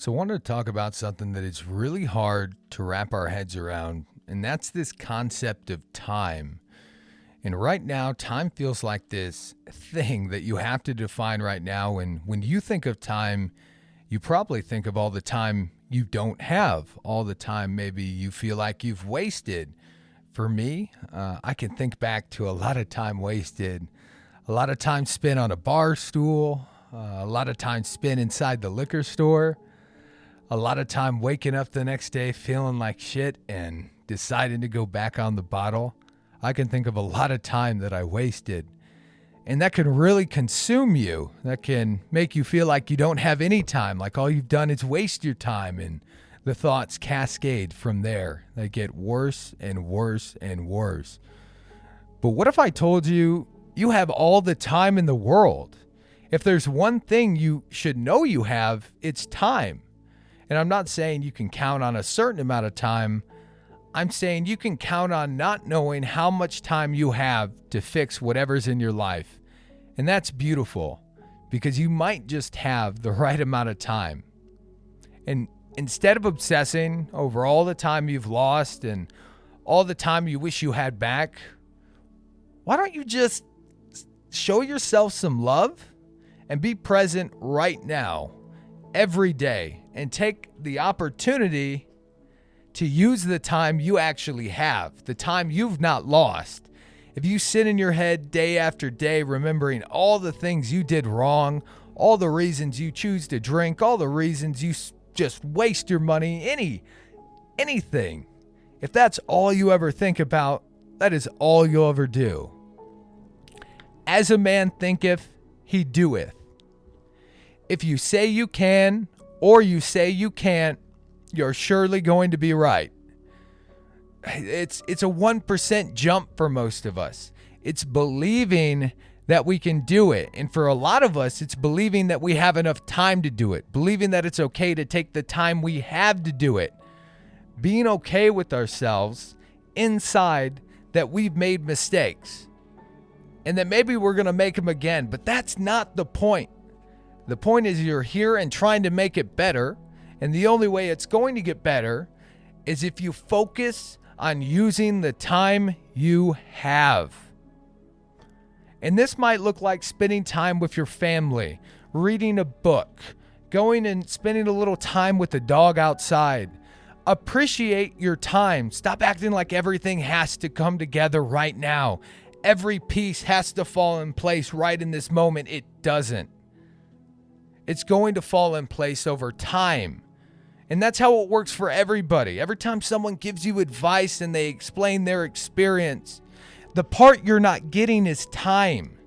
So I wanted to talk about something that is really hard to wrap our heads around, and that's this concept of time. And right now, time feels like this thing that you have to define right now. And when you think of time, you probably think of all the time you don't have, all the time maybe you feel like you've wasted. For me, I can think back to a lot of time wasted, a lot of time spent on a bar stool, a lot of time spent inside the liquor store, a lot of time waking up the next day feeling like shit and deciding to go back on the bottle. I can think of a lot of time that I wasted. And that can really consume you. That can make you feel like you don't have any time, like all you've done is waste your time. And the thoughts cascade from there. They get worse and worse and worse. But what if I told you you have all the time in the world? If there's one thing you should know you have, it's time. And I'm not saying you can count on a certain amount of time. I'm saying you can count on not knowing how much time you have to fix whatever's in your life. And that's beautiful because you might just have the right amount of time. And instead of obsessing over all the time you've lost and all the time you wish you had back, why don't you just show yourself some love and be present right now, every day, and take the opportunity to use the time you actually have, the time you've not lost. If you sit in your head day after day remembering all the things you did wrong, all the reasons you choose to drink, all the reasons you just waste your money, anything, if that's all you ever think about, that is all you'll ever do. As a man thinketh, he doeth. If you say you can or you say you can't, you're surely going to be right. It's a 1% jump for most of us. It's believing that we can do it. And for a lot of us, it's believing that we have enough time to do it. Believing that it's okay to take the time we have to do it. Being okay with ourselves inside that we've made mistakes. And that maybe we're going to make them again. But that's not the point. The point is you're here and trying to make it better. And the only way it's going to get better is if you focus on using the time you have. And this might look like spending time with your family, reading a book, going and spending a little time with the dog outside. Appreciate your time. Stop acting like everything has to come together right now. Every piece has to fall in place right in this moment. It doesn't. It's going to fall in place over time. And that's how it works for everybody. Every time someone gives you advice and they explain their experience, the part you're not getting is time.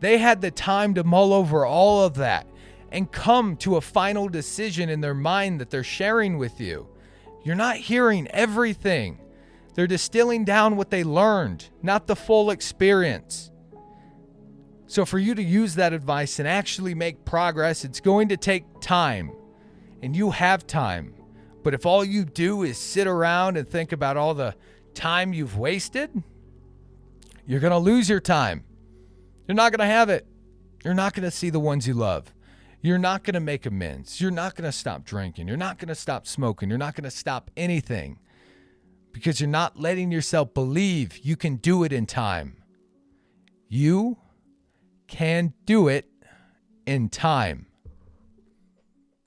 They had the time to mull over all of that and come to a final decision in their mind that they're sharing with you. You're not hearing everything. They're distilling down what they learned, not the full experience. So for you to use that advice and actually make progress, it's going to take time. And you have time. But if all you do is sit around and think about all the time you've wasted, you're going to lose your time. You're not going to have it. You're not going to see the ones you love. You're not going to make amends. You're not going to stop drinking. You're not going to stop smoking. You're not going to stop anything because you're not letting yourself believe you can do it in time. You can do it in time.